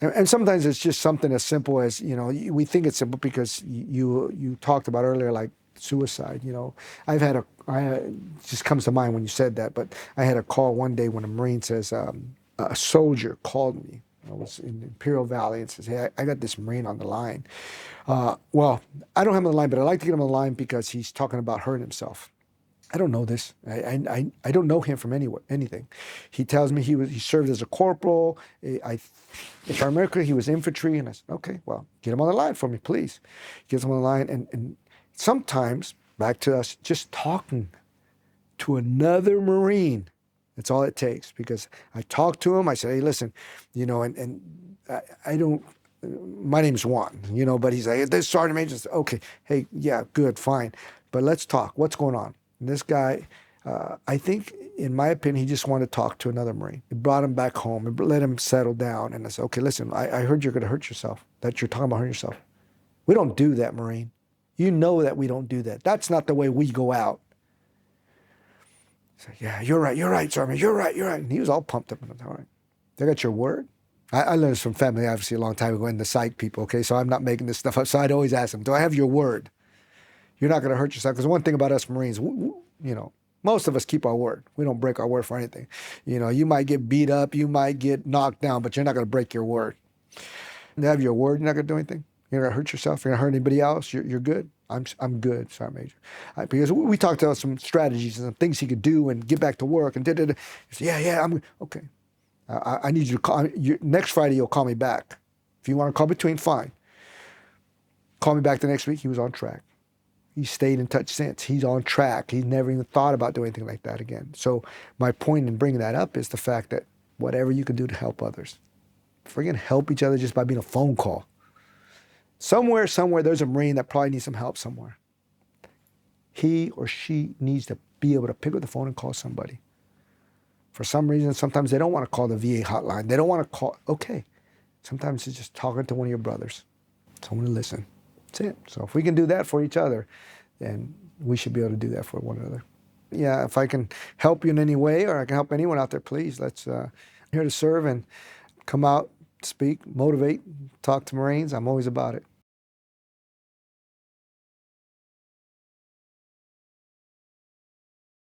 And sometimes it's just something as simple as, we think it's simple because you talked about earlier, like suicide. It just comes to mind when you said that, but I had a call one day when a Marine says, a soldier called me. I was in Imperial Valley and says, hey, I got this Marine on the line. Well, I don't have him on the line, but I like to get him on the line because he's talking about hurting himself. I don't know this. I don't know him from anything. He tells me he served as a corporal. If I remember correctly, he was infantry. And I said, okay, well, get him on the line for me, please. Gets him on the line. And sometimes, back to us, just talking to another Marine, that's all it takes, because I talk to him. I say, hey, listen, I don't, my name's Juan, but he's like, this Sergeant Major. Okay, hey, yeah, good, fine. But let's talk. What's going on? And this guy, I think, in my opinion, he just wanted to talk to another Marine. It brought him back home. It let him settle down. And I said, okay, listen, I heard you're going to hurt yourself, that you're talking about hurting yourself. We don't do that, Marine. You know that we don't do that. That's not the way we go out. So, yeah, you're right, Sergeant, you're right. And he was all pumped up. And I was all right. They got your word? I learned this from family, obviously, a long time ago, in the psych people, okay? So I'm not making this stuff up. So I'd always ask them, do I have your word? You're not going to hurt yourself. Because one thing about us Marines, most of us keep our word. We don't break our word for anything. You might get beat up, you might get knocked down, but you're not going to break your word. You have your word, you're not going to do anything. You're not going to hurt yourself. You're not going to hurt anybody else. You're good. I'm good, Sergeant Major. Because we talked about some strategies and some things he could do and get back to work and da-da-da. He said, yeah, I'm okay. I need you to call. Next Friday, you'll call me back. If you want to call between, fine. Call me back the next week. He was on track. He stayed in touch since. He's on track. He's never even thought about doing anything like that again. So my point in bringing that up is the fact that whatever you can do to help others, friggin' help each other just by being a phone call. Somewhere, there's a Marine that probably needs some help somewhere. He or she needs to be able to pick up the phone and call somebody. For some reason, sometimes they don't want to call the VA hotline. They don't want to call, okay. Sometimes it's just talking to one of your brothers, someone to listen. That's it. So if we can do that for each other, then we should be able to do that for one another. Yeah, if I can help you in any way, or I can help anyone out there, please, I'm here to serve and come out, speak, motivate, talk to Marines. I'm always about it.